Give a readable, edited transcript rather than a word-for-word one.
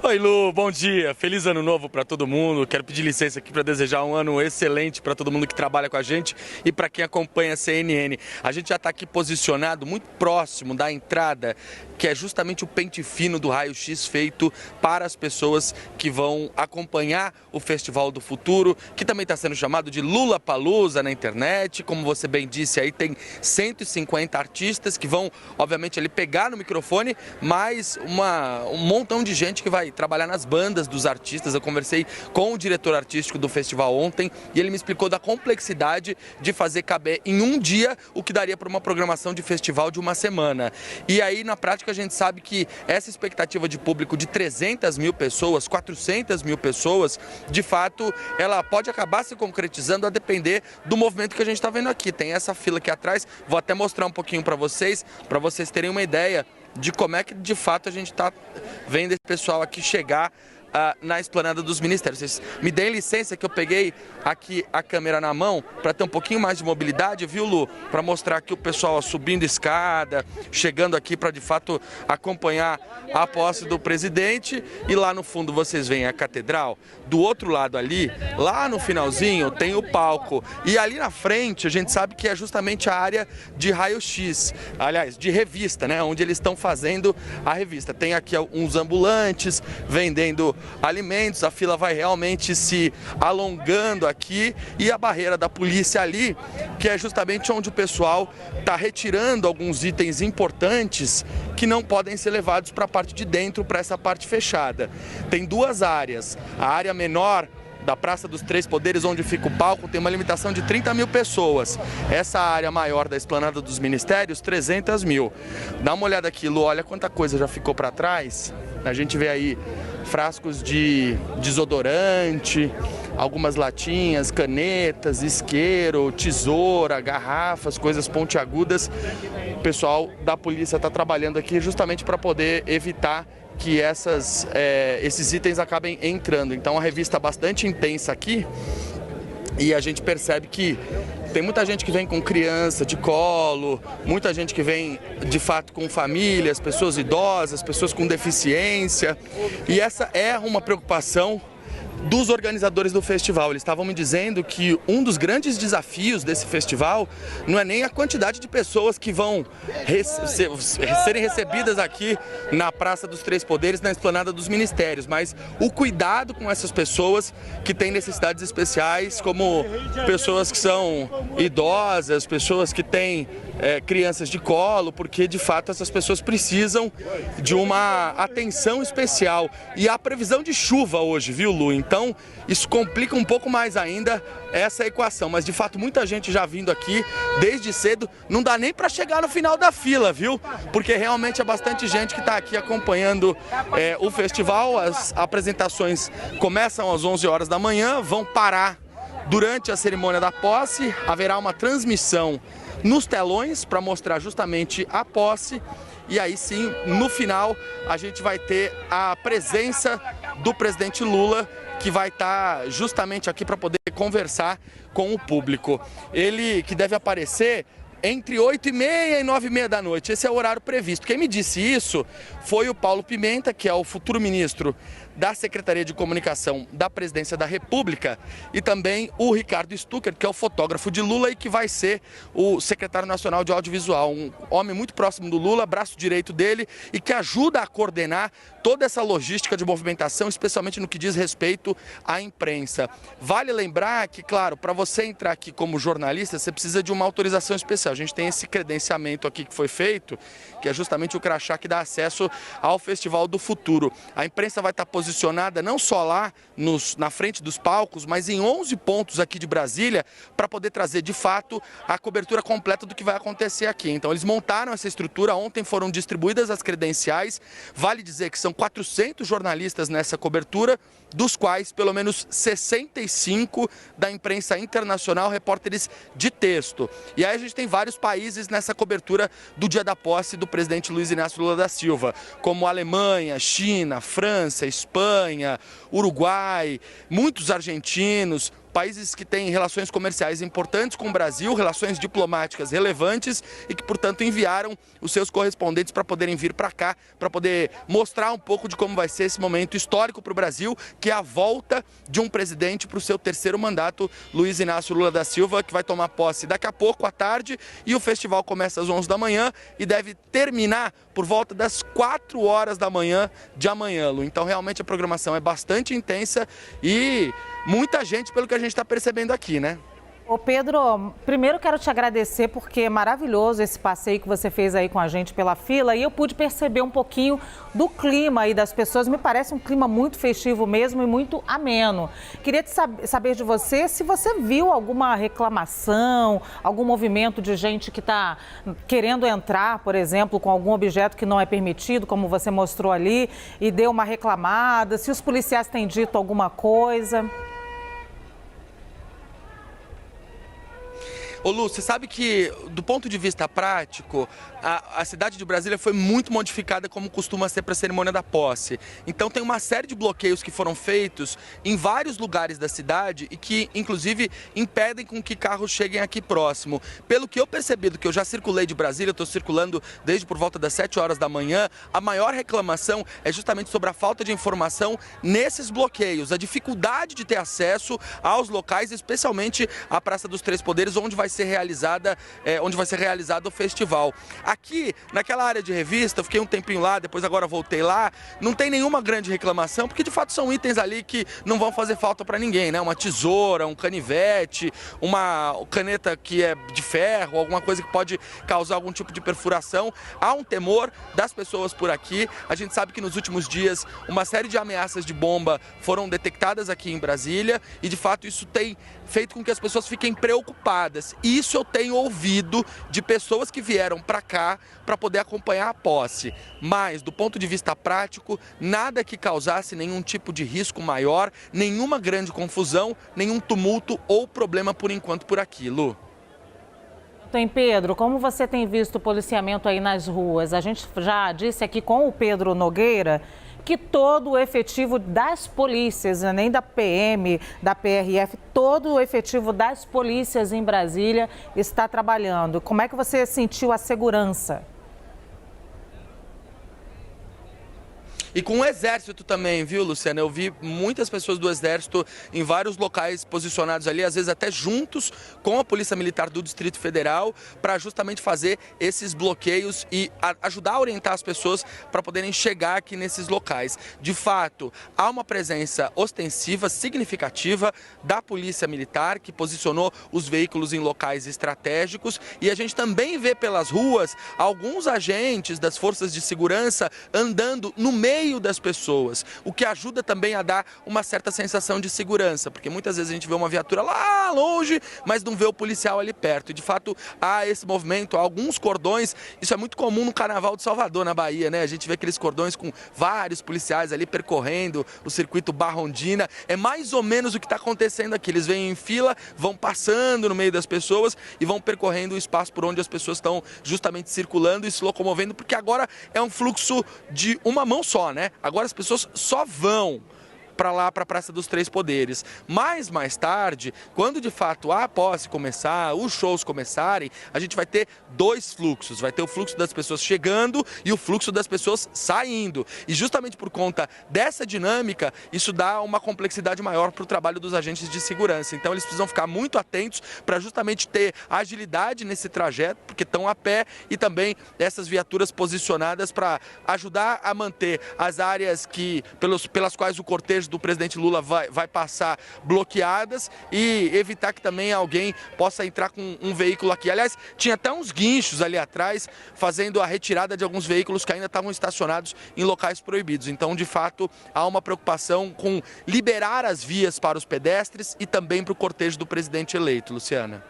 Oi, Lu, bom dia. Feliz ano novo para todo mundo. Quero pedir licença aqui para desejar um ano excelente para todo mundo que trabalha com a gente e para quem acompanha a CNN. A gente já está aqui posicionado muito próximo da entrada, que é justamente o pente fino do raio-x feito para as pessoas que vão acompanhar o Festival do Futuro, que também está sendo chamado de Lulapalooza na internet. Como você bem disse, aí tem 150 artistas que vão, obviamente, ali pegar no microfone, mas um montão de gente que vai trabalhar nas bandas dos artistas. Eu conversei com o diretor artístico do festival ontem e ele me explicou da complexidade de fazer caber em um dia o que daria para uma programação de festival de uma semana. E aí, na prática, a gente sabe que essa expectativa de público de 300 mil pessoas, 400 mil pessoas, de fato, ela pode acabar se concretizando a depender do movimento que a gente está vendo aqui. Tem essa fila aqui atrás, vou até mostrar um pouquinho para vocês terem uma ideia de como é que de fato a gente está vendo esse pessoal aqui chegar na esplanada dos ministérios. Vocês me deem licença que eu peguei aqui a câmera na mão para ter um pouquinho mais de mobilidade, viu, Lu? Para mostrar aqui o pessoal subindo escada, chegando aqui para de fato acompanhar a posse do presidente. E lá no fundo vocês veem a catedral. Do outro lado ali, lá no finalzinho, tem o palco. E ali na frente a gente sabe que é justamente a área de raio-x, aliás, de revista, né? Onde eles estão fazendo a revista. Tem aqui uns ambulantes vendendo alimentos, a fila vai realmente se alongando aqui e a barreira da polícia ali, que é justamente onde o pessoal está retirando alguns itens importantes que não podem ser levados para a parte de dentro, para essa parte fechada. Tem duas áreas, a área menor da Praça dos Três Poderes, onde fica o palco, tem uma limitação de 30 mil pessoas. Essa área maior da esplanada dos ministérios, 300 mil. Dá uma olhada aqui, Lu, olha quanta coisa já ficou para trás. A gente vê aí frascos de desodorante, algumas latinhas, canetas, isqueiro, tesoura, garrafas, coisas pontiagudas. O pessoal da polícia está trabalhando aqui justamente para poder evitar que esses itens acabem entrando. Então a revista é bastante intensa aqui e a gente percebe que tem muita gente que vem com criança de colo, muita gente que vem de fato com famílias, pessoas idosas, pessoas com deficiência, e essa é uma preocupação dos organizadores do festival. Eles estavam me dizendo que um dos grandes desafios desse festival não é nem a quantidade de pessoas que vão serem recebidas aqui na Praça dos Três Poderes, na esplanada dos ministérios, mas o cuidado com essas pessoas que têm necessidades especiais, como pessoas que são idosas, pessoas que têm crianças de colo, porque de fato essas pessoas precisam de uma atenção especial. E há previsão de chuva hoje, viu, Lu? Então isso complica um pouco mais ainda essa equação, mas de fato muita gente já vindo aqui desde cedo, não dá nem para chegar no final da fila, viu? Porque realmente é bastante gente que está aqui acompanhando o festival. As apresentações começam às 11 horas da manhã, vão parar durante a cerimônia da posse, haverá uma transmissão nos telões para mostrar justamente a posse, e aí sim, no final, a gente vai ter a presença do presidente Lula, que vai estar justamente aqui para poder conversar com o público. Ele que deve aparecer entre 8h30 e 9h30 da noite, esse é o horário previsto. Quem me disse isso foi o Paulo Pimenta, que é o futuro ministro da Secretaria de Comunicação da Presidência da República, e também o Ricardo Stucker, que é o fotógrafo de Lula e que vai ser o secretário nacional de audiovisual, um homem muito próximo do Lula, braço direito dele, e que ajuda a coordenar toda essa logística de movimentação, especialmente no que diz respeito à imprensa. Vale lembrar que, claro, para você entrar aqui como jornalista, você precisa de uma autorização especial. A gente tem esse credenciamento aqui que foi feito, que é justamente o crachá que dá acesso ao Festival do Futuro. A imprensa vai estar posicionada não só lá na frente dos palcos, mas em 11 pontos aqui de Brasília, para poder trazer de fato a cobertura completa do que vai acontecer aqui. Então eles montaram essa estrutura, ontem foram distribuídas as credenciais, vale dizer que são 400 jornalistas nessa cobertura, dos quais pelo menos 65 da imprensa internacional, repórteres de texto. E aí a gente tem vários países nessa cobertura do dia da posse do presidente Luiz Inácio Lula da Silva, como Alemanha, China, França, Espanha, Uruguai, muitos argentinos, países que têm relações comerciais importantes com o Brasil, relações diplomáticas relevantes e que, portanto, enviaram os seus correspondentes para poderem vir para cá, para poder mostrar um pouco de como vai ser esse momento histórico para o Brasil, que é a volta de um presidente para o seu terceiro mandato, Luiz Inácio Lula da Silva, que vai tomar posse daqui a pouco à tarde, e o festival começa às 11 da manhã e deve terminar por volta das 4 horas da manhã de amanhã, Lu. Então, realmente, a programação é bastante intensa e muita gente, pelo que a gente está percebendo aqui, né? Ô Pedro, primeiro quero te agradecer porque é maravilhoso esse passeio que você fez aí com a gente pela fila e eu pude perceber um pouquinho do clima aí das pessoas. Me parece um clima muito festivo mesmo e muito ameno. Queria saber de você se você viu alguma reclamação, algum movimento de gente que está querendo entrar, por exemplo, com algum objeto que não é permitido, como você mostrou ali, e deu uma reclamada, se os policiais têm dito alguma coisa. Ô Lu, você sabe que, do ponto de vista prático, a cidade de Brasília foi muito modificada como costuma ser para a cerimônia da posse. Então tem uma série de bloqueios que foram feitos em vários lugares da cidade e que, inclusive, impedem com que carros cheguem aqui próximo. Pelo que eu percebi, do que eu já circulei de Brasília, eu estou circulando desde por volta das 7 horas da manhã, a maior reclamação é justamente sobre a falta de informação nesses bloqueios, a dificuldade de ter acesso aos locais, especialmente a Praça dos Três Poderes, onde vai ser realizado o festival. Aqui, naquela área de revista, eu fiquei um tempinho lá, depois agora voltei lá, não tem nenhuma grande reclamação, porque de fato são itens ali que não vão fazer falta para ninguém, né? Uma tesoura, um canivete, uma caneta que é de ferro, alguma coisa que pode causar algum tipo de perfuração. Há um temor das pessoas por aqui. A gente sabe que nos últimos dias uma série de ameaças de bomba foram detectadas aqui em Brasília e de fato isso tem feito com que as pessoas fiquem preocupadas. Isso eu tenho ouvido de pessoas que vieram para cá para poder acompanhar a posse. Mas, do ponto de vista prático, nada que causasse nenhum tipo de risco maior, nenhuma grande confusão, nenhum tumulto ou problema por enquanto por aqui, Lu. Tem Pedro, como você tem visto o policiamento aí nas ruas? A gente já disse aqui com o Pedro Nogueira que todo o efetivo das polícias, nem da PM, da PRF, todo o efetivo das polícias em Brasília está trabalhando. Como é que você sentiu a segurança? E com o Exército também, viu, Luciana? Eu vi muitas pessoas do Exército em vários locais posicionados ali, às vezes até juntos com a Polícia Militar do Distrito Federal, para justamente fazer esses bloqueios e ajudar a orientar as pessoas para poderem chegar aqui nesses locais. De fato, há uma presença ostensiva, significativa da Polícia Militar, que posicionou os veículos em locais estratégicos, e a gente também vê pelas ruas alguns agentes das forças de segurança andando no meio das pessoas, o que ajuda também a dar uma certa sensação de segurança, porque muitas vezes a gente vê uma viatura lá longe, mas não vê o policial ali perto. E de fato há esse movimento, há alguns cordões, isso é muito comum no Carnaval de Salvador, na Bahia, né? A gente vê aqueles cordões com vários policiais ali percorrendo o circuito Barrondina. É mais ou menos o que está acontecendo aqui. Eles vêm em fila, vão passando no meio das pessoas e vão percorrendo o espaço por onde as pessoas estão justamente circulando e se locomovendo, porque agora é um fluxo de uma mão só, né? Agora as pessoas só vão para lá, para a Praça dos Três Poderes. Mas mais tarde, quando de fato a posse começar, os shows começarem, a gente vai ter dois fluxos. Vai ter o fluxo das pessoas chegando e o fluxo das pessoas saindo. E justamente por conta dessa dinâmica, isso dá uma complexidade maior para o trabalho dos agentes de segurança. Então eles precisam ficar muito atentos para justamente ter agilidade nesse trajeto, porque estão a pé, e também essas viaturas posicionadas para ajudar a manter as áreas pelas quais o cortejo do presidente Lula vai passar bloqueadas e evitar que também alguém possa entrar com um veículo aqui. Aliás, tinha até uns guinchos ali atrás fazendo a retirada de alguns veículos que ainda estavam estacionados em locais proibidos. Então, de fato, há uma preocupação com liberar as vias para os pedestres e também para o cortejo do presidente eleito, Luciana.